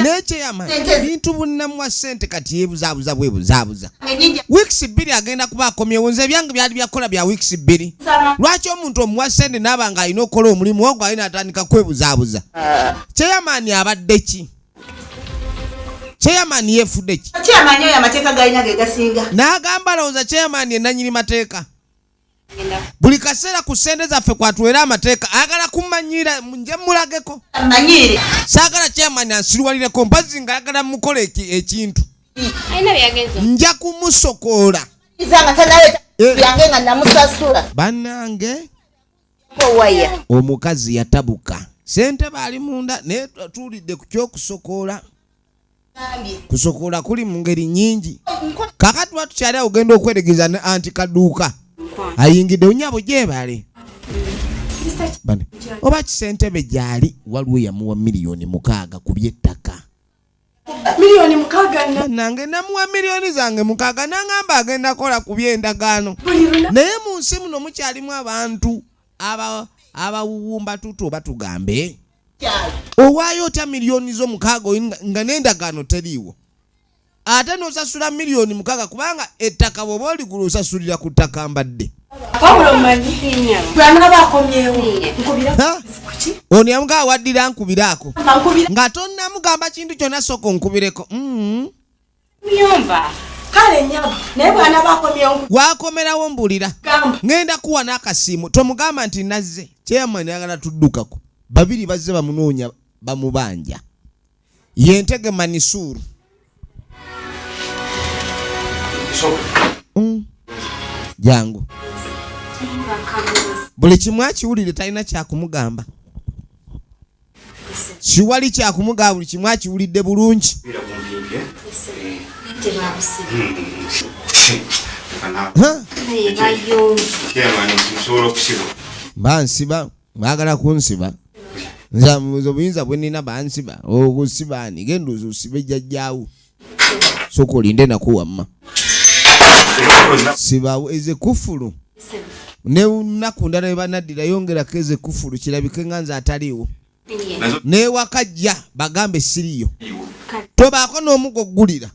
Ne chairman bintu bunnamu sente kati yebuzabuza bwebuzabuza. Weeks 2 agenda kuba akomyewo nze byange byali byakola bya weeks 2. Lwaki omuntu omuwa sente n'abanga alina okola omulimu ogwo alina atandika kwebuzabuza. Chairman abadde ki? Chairman yefudde ki? Chairman oyo amateeka galina ge gasinga. N'agamba lowooza chairman yenanyini mateeka. Buli kaseera ku ssente zaffe kwatuwera amateeka agala kumanyira nje mulageko. Manyire. Saagala chairman ansiruwalireko mpazi nga ayagala mukole ekintu. Ayina byagenzo. Nja kumusokoola. Izanga tanaleta byange nga namusasula. Bannange. Owaya. Omukazi yatabuka. Ssente baali munda naye tuulidde ku ky'okusokoola. Kusokoola kuli mu ngeri nnyingi. Kakati watukyali awo ogenda okweregeza ne anti Kaduuka. Ayingidde unyabo gyebale. Bane. Oba kisentebe gyali waliwo yamuwa $6,000,000 ku by'ettaka. $6,000,000 nange namuwa $6,000,000 zange mukaaga nangamba agenda kola ku by'endagaano. Naye mu nsi muno mukyalimu abantu abawuwumba tutu oba tugambe. Owaayo otya $6,000,000 nga n'endagaano teriiwo. Ate n'osasula $6,000,000 kubanga ettaka bw'oba oligula osasulira ku ttaka mbadde. Pawulo manyi. Bwana bakomyewo. Nkubira Ono yamuga waddira nkubirako. Nga tonna mugamba kintu kyonna soko nkubireko. Myomba. Kale nyabo. Naye bwana bakomyewo. Wakomerawo mbulira. Ngenda kuwa n'akasimu. Tomugamba nti nazze. Chairman yagala tuddukako. Babiri bazze bamunoonya bamubanja. Yentege Manisuru. Jangu. Buli kimu akiwulire talina kyakumugamba. Siwali kyakumugamba buli kimu akiwulidde bulungi. Bansiba baagala kunsiba. Nze obuyinza bwe nnina bansiba okusibaani genda ozusibe jjajjaawo soka olinde nakuwamma sibawo eze kufulu ne lunaku ndala we banaddira yongerako eze kufulu kirabike nga nze ataliiwo ne wakajja bagambe siriyo tobaako n'omugo gulira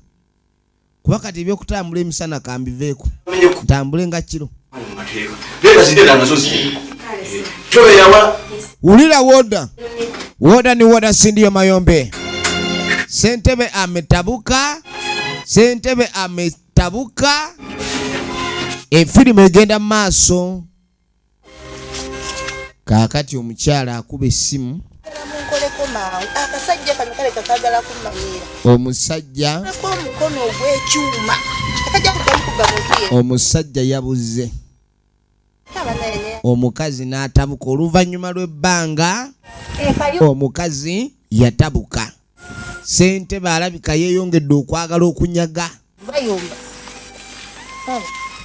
kuba kati ebyokutambula emisana kambiveeko ntambule nga kiro ulira woda ni woda Sindio Mayombe. Sentebe ametabuka efirimu egenda maaso kakati omukyala akuba essimu omusajja yabuze omukazi n'atabuka oluvannyuma lw'ebbanga omukazi yatabuka Sentebe alabika yeeyongedde okwagala okunyaga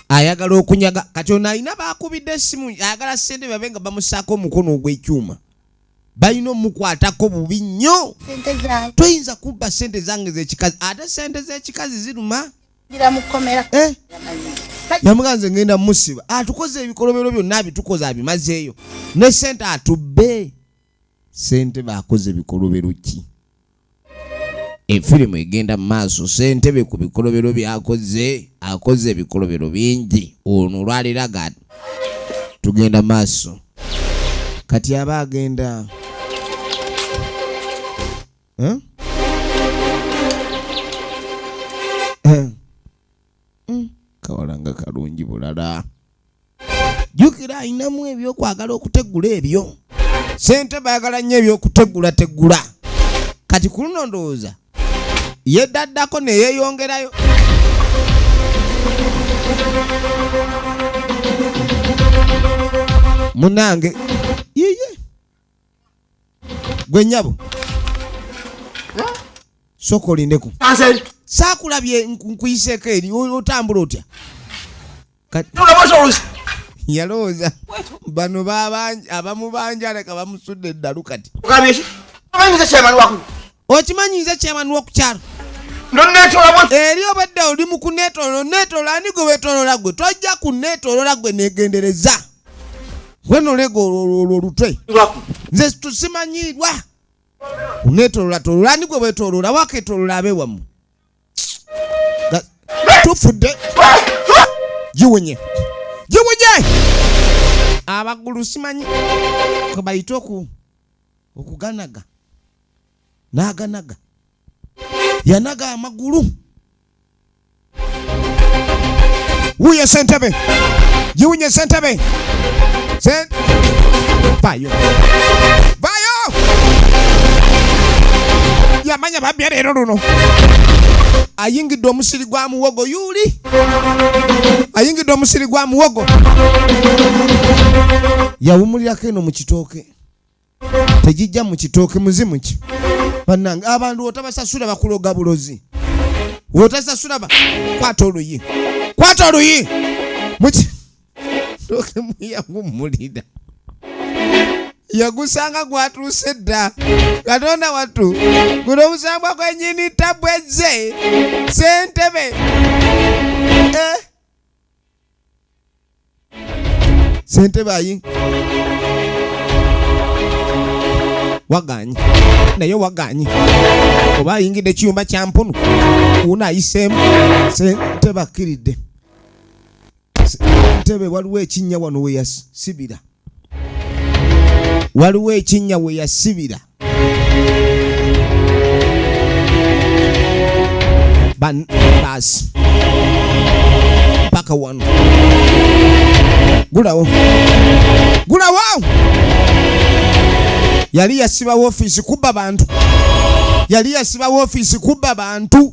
ayagala okunyaga kati ono alina baakubidde essimu ayagala Sentebe babe nga bamusaako omukono ogw'ekyuma balina omukwatako bubi nnyo toyinza kubba sente zange z'ekikazi ate sente z'ekikazi ziruma yamuganze ngenda musiba atukoze ebikolobero byonna abitukoze abimazeeyo ne sente atubbe Sentebe akoze ebikolobero ki efirimu egenda maaso Sentebe ku bikolobero byakoze akoze ebikolobero bingi ono olwaliraga tugenda maaso kati aba agenda kawalanga kalungi bulala jukira ayinamu ebyokwagala okutegula ebyo Sentebe ayagala nnyo ebyokutegula kati ku luno ndowooza yeddaddako ne yeeyongerayo munange yiye gwe nnyabo soka olindeku saakulabye nkuyiseeko eri otambula otya yalowooza bano abamu banjaleka bamusudde eddalu kati okimanyiza chairman w'okukyalo eri obadde oli mu kuneetolola ani gwe weetolola gwe tojja kuneetolola gwe neegendereza wenolega olutwe nze tusimanyirwa uneetolola ani gwe weetolola wakeetolola abeewamu tufudde giwunye abagulu simanyi kwe bayita okuganaga n'aganaga yanaga amagulu wuye Sentebe giwunye Sentebe vayo yamanya babya leero luno ayingidde omusiri gwa muwogo yuli ayingidde omusiri gwa muwogo yawumulirako eno mu kitooke tegijja mu kitooke muzimu ki bannange abantu otabasasula bakuloga bulozi otasasula kwata oluyi tooke muyagumulira yagusanga gwatuuse dda Katonda wattu guno omusambwa gwenyini tabwezze Sentebe Sentebe ayi waganyi naye waganyi oba ayingidde ekiyumba kya mpunu uno ayiseemu Sentebe akkiridde Sentebe waliwo ekinnya wano we yasibira waliwo ekinnya we yasibira basi paka wano gulawo yali yasiba office kubba bantu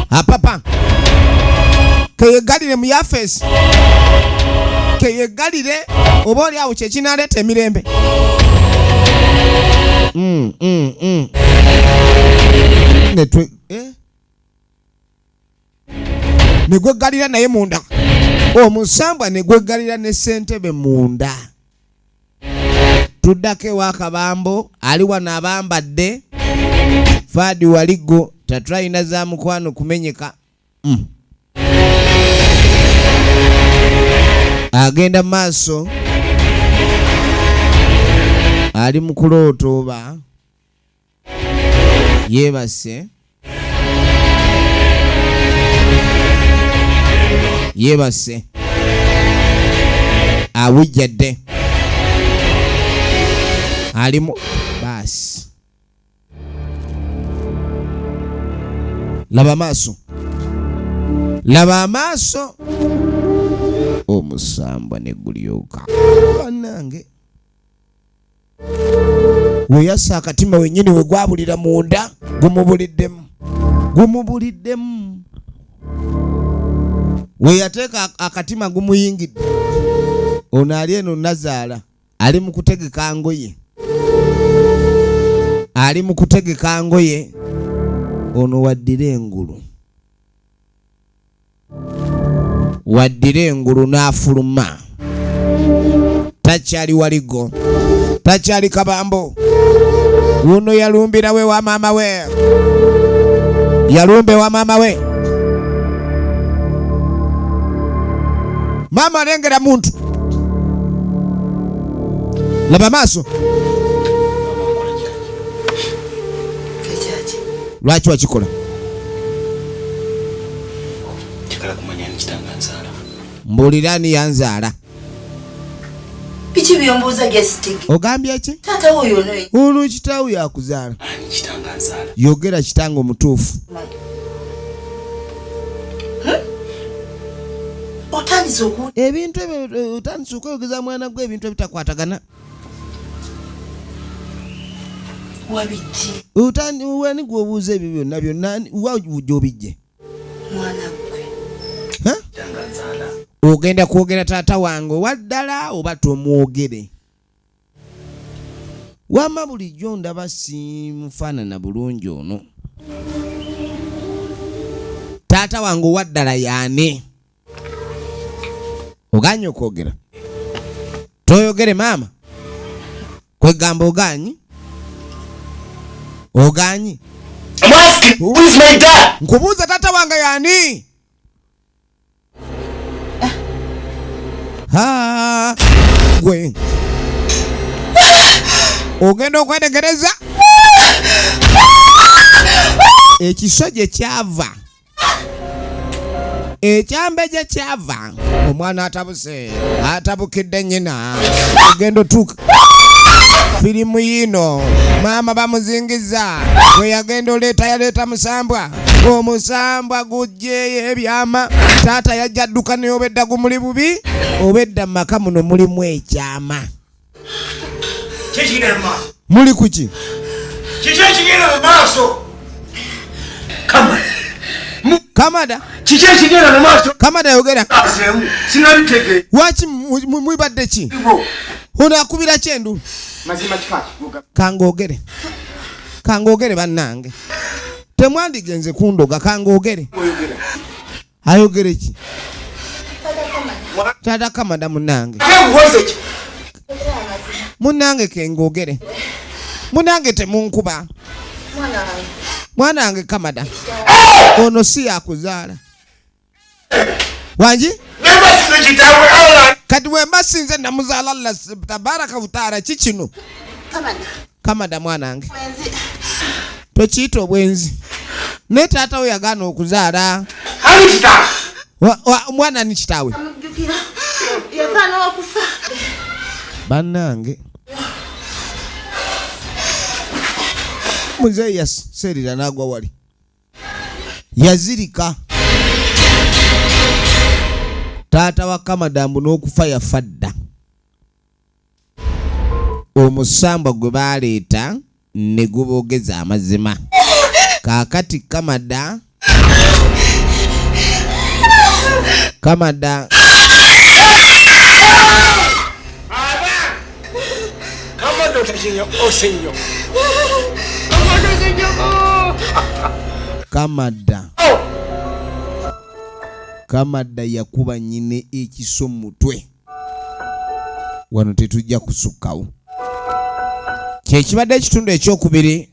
apapa keyegalire mu yafesi keyegalire oba oli awo kyekinaleeta emirembe negwegalira naye munda omusambwa negwegalira ne ssentebe munda tuddako ewa Kabambo ali wano abambadde Fadi Waligo tatulina za mukwano kumenyeka agenda maaso ali mu kulooto oba yeebase awujjadde alimu basi laba amaaso omusambwa ne gulyoka bannange weyasa akatima wenyini we gwabulira munda gumubuliddemu weyateeka akatima gumuyingidde ono ali eno nazaala ali mu kutegeka ngoye ono waddira engulu n'afuluma takyali Waligo takyali Kabambo uno yalumbira we wa mama we mama alengera muntu laba maaso lwaki wakikola mbulirani yanzaala biki byombuuza gesitigi ogambye eki taata oyo ono kitaawe yakuzaala yogera kitange omutuufu ebintu ebyo otandise okweyogeza mwana gwe ebintu ebitakwatagana wani gwe obuuza ebyo byonna wajja obijje ogenda kwogera taata wange waddala oba tomwogere wama bulijjo ndaba simufaanana bulungi ono taata wange waddala yaani oganye okwogera toyogere maama kwegamba oganyi nkubuuza taata wange yaani gwe ogenda okwetegereza ekiso gye kyava ekyambe gye kyava omwana atabukidde nnyina ogenda otuuka firimu yino maama bamuzingiza bwe yagenda yaleeta musambwa omusambwa gujjeyo ebyama taata yajja adduka naye obedda gumuli bubi obedda mu maka muno mulimu ekyama muli kuki kiki ekigenda mu maaso Kamada kiki ekigenda mu maaso Kamada yogera sinabitege waki mwibadde ki ono akubira kyendu mazima kikaki kangogere bannange temwandigenze kundoga kangogere ayogere ki Tata Kamada munange kengogere munange temunkuba mwanange Kamada ono si yakuzaala wanji kati wemba sinze namuzaala Allah tabaraka utaala kikino Kamada mwanange tokiita obwenzi ne taata we yagaana okuzaala Mwana ni kitawe. Amujjukira. Yafaana okufa. Bannange. Muzee yaserira n'agwa wali. Yazirika. Taata wa Kamadambu n'okufa yafadda. Omusamba gwe baleeta ne guboogeza amazima. Kaakati Kamada Kamada yakuba nnyine ekiso mu mutwe. Wano tetujja kusukkawo. Kyekibadde ekitundu ekyokubiri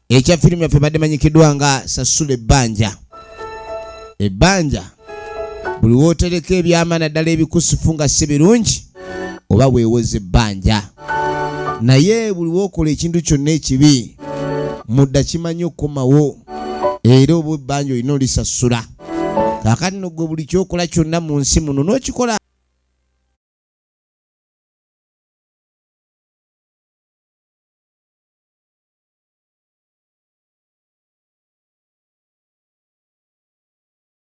ekya firimu yaffe badde manyikiddwa nga Sasula Ebbanja. Ebbanja buli wootereka ebyama naddala ebikusifu nga si birungi oba weewoza ebbanja. Naye buli wookola ekintu kyonna ekibi mudda kimanyi okukomawo era oba ebbanja olina olisasula. Kaakati no gwe buli kyokola kyonna mu nsi muno n'okikola